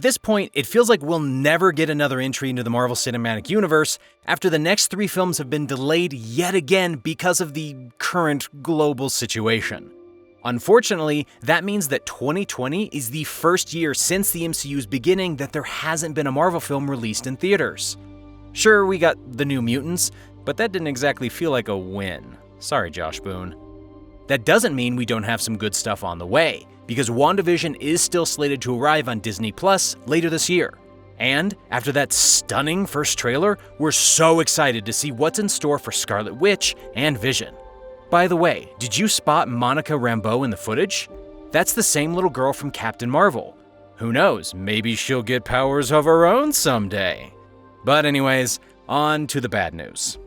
this point, it feels like we'll never get another entry into the Marvel Cinematic Universe after the next 3 films have been delayed yet again because of the current global situation. Unfortunately, that means that 2020 is the first year since the MCU's beginning that there hasn't been a Marvel film released in theaters. Sure, we got The New Mutants, but that didn't exactly feel like a win. Sorry, Josh Boone. That doesn't mean we don't have some good stuff on the way, because WandaVision is still slated to arrive on Disney Plus later this year. And after that stunning first trailer, we're so excited to see what's in store for Scarlet Witch and Vision. By the way, did you spot Monica Rambeau in the footage? That's the same little girl from Captain Marvel. Who knows, maybe she'll get powers of her own someday. But anyways, on to the bad news.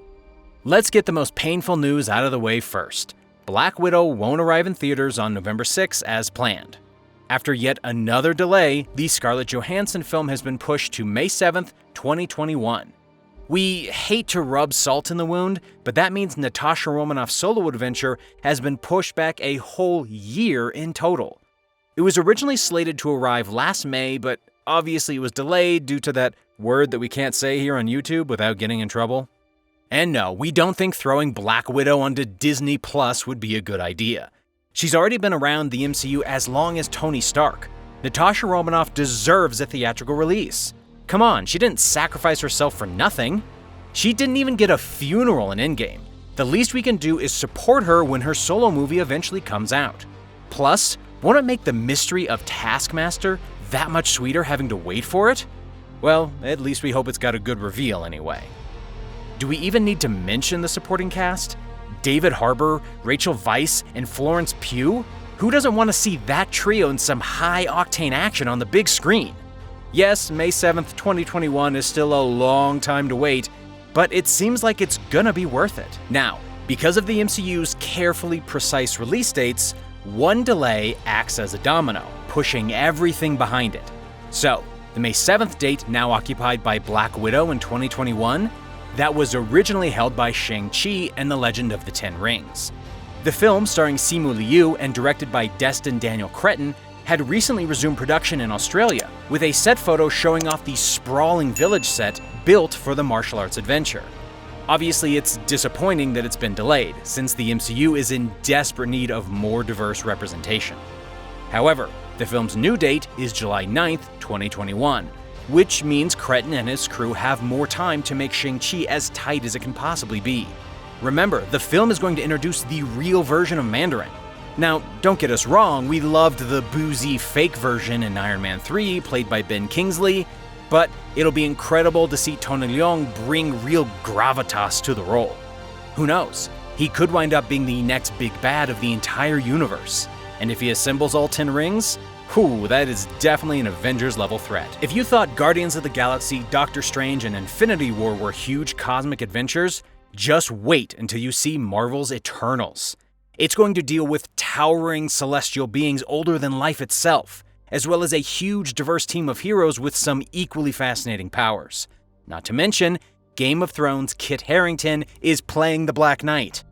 Let's get the most painful news out of the way first. Black Widow won't arrive in theaters on November 6 as planned. After yet another delay, the Scarlett Johansson film has been pushed to May 7th, 2021. We hate to rub salt in the wound, but that means Natasha Romanoff's solo adventure has been pushed back a whole year in total. It was originally slated to arrive last May, but obviously it was delayed due to that word that we can't say here on YouTube without getting in trouble. And no, we don't think throwing Black Widow onto Disney Plus would be a good idea. She's already been around the MCU as long as Tony Stark. Natasha Romanoff deserves a theatrical release. Come on, she didn't sacrifice herself for nothing. She didn't even get a funeral in Endgame. The least we can do is support her when her solo movie eventually comes out. Plus, won't it make the mystery of Taskmaster that much sweeter having to wait for it? Well, at least we hope it's got a good reveal anyway. Do we even need to mention the supporting cast? David Harbour, Rachel Weisz, and Florence Pugh? Who doesn't want to see that trio in some high-octane action on the big screen? Yes, May 7th, 2021 is still a long time to wait, but it seems like it's gonna be worth it. Now, because of the MCU's carefully precise release dates, one delay acts as a domino, pushing everything behind it. So, the May 7th date now occupied by Black Widow in 2021, that was originally held by Shang-Chi and the Legend of the Ten Rings. The film, starring Simu Liu and directed by Destin Daniel Cretton, had recently resumed production in Australia, with a set photo showing off the sprawling village set built for the martial arts adventure. Obviously, it's disappointing that it's been delayed, since the MCU is in desperate need of more diverse representation. However, the film's new date is July 9th, 2021, which means Cretton and his crew have more time to make Shang-Chi as tight as it can possibly be. Remember, the film is going to introduce the real version of Mandarin. Now, don't get us wrong, we loved the boozy fake version in Iron Man 3, played by Ben Kingsley, but it'll be incredible to see Tony Leung bring real gravitas to the role. Who knows? He could wind up being the next big bad of the entire universe. And if he assembles all 10 rings, whew, that is definitely an Avengers-level threat. If you thought Guardians of the Galaxy, Doctor Strange, and Infinity War were huge cosmic adventures, just wait until you see Marvel's Eternals. It's going to deal with towering celestial beings older than life itself, as well as a huge diverse team of heroes with some equally fascinating powers. Not to mention, Game of Thrones' Kit Harington is playing the Black Knight.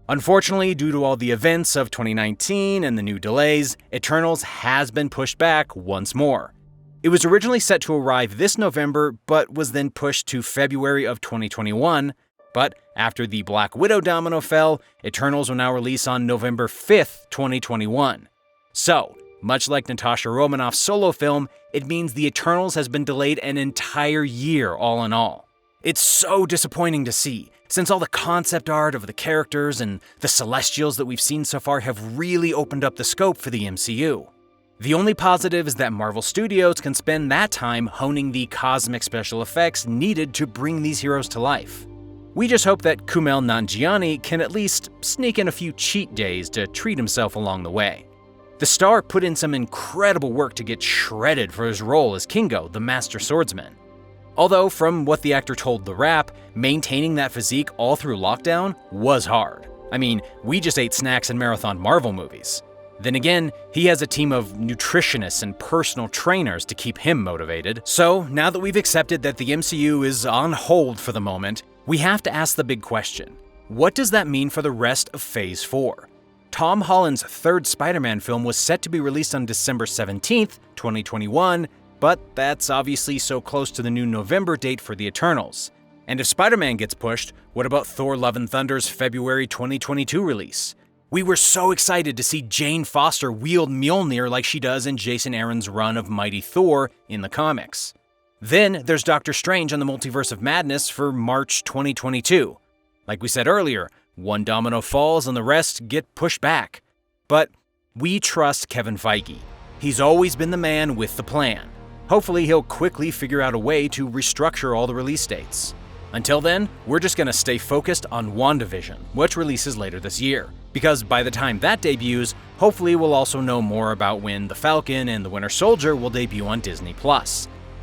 Unfortunately, due to all the events of 2019 and the new delays, Eternals has been pushed back once more. It was originally set to arrive this November, but was then pushed to February of 2021. But after the Black Widow domino fell, Eternals will now release on November 5th, 2021. So, much like Natasha Romanoff's solo film, it means the Eternals has been delayed an entire year all in all. It's so disappointing to see, since all the concept art of the characters and the Celestials that we've seen so far have really opened up the scope for the MCU. The only positive is that Marvel Studios can spend that time honing the cosmic special effects needed to bring these heroes to life. We just hope that Kumail Nanjiani can at least sneak in a few cheat days to treat himself along the way. The star put in some incredible work to get shredded for his role as Kingo, the Master Swordsman. Although, from what the actor told The Wrap, maintaining that physique all through lockdown was hard. I mean, we just ate snacks and marathon Marvel movies. Then again, he has a team of nutritionists and personal trainers to keep him motivated. So, now that we've accepted that the MCU is on hold for the moment, we have to ask the big question. What does that mean for the rest of Phase 4? Tom Holland's third Spider-Man film was set to be released on December 17th, 2021, but that's obviously so close to the new November date for the Eternals. And if Spider-Man gets pushed, what about Thor: Love and Thunder's February 2022 release? We were so excited to see Jane Foster wield Mjolnir like she does in Jason Aaron's run of Mighty Thor in the comics. Then there's Doctor Strange on the Multiverse of Madness for March 2022. Like we said earlier, one domino falls and the rest get pushed back. But we trust Kevin Feige. He's always been the man with the plan. Hopefully he'll quickly figure out a way to restructure all the release dates. Until then, we're just gonna stay focused on WandaVision, which releases later this year. Because by the time that debuts, hopefully we'll also know more about when The Falcon and The Winter Soldier will debut on Disney+.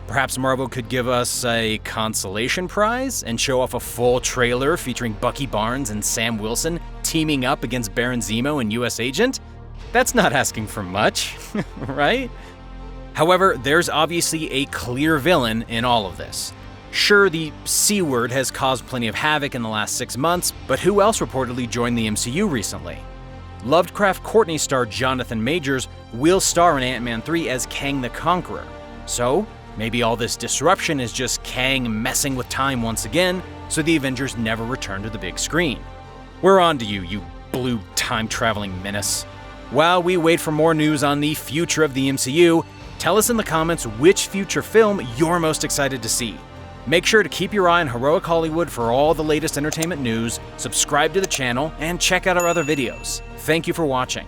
Perhaps Marvel could give us a consolation prize and show off a full trailer featuring Bucky Barnes and Sam Wilson teaming up against Baron Zemo and US Agent? That's not asking for much, right? However, there's obviously a clear villain in all of this. Sure, the C word has caused plenty of havoc in the last 6 months, but who else reportedly joined the MCU recently? Lovecraft Courtney star Jonathan Majors will star in Ant-Man 3 as Kang the Conqueror. So, maybe all this disruption is just Kang messing with time once again, so the Avengers never return to the big screen. We're on to you, you blue time-traveling menace. While we wait for more news on the future of the MCU, tell us in the comments which future film you're most excited to see. Make sure to keep your eye on Heroic Hollywood for all the latest entertainment news, subscribe to the channel, and check out our other videos. Thank you for watching.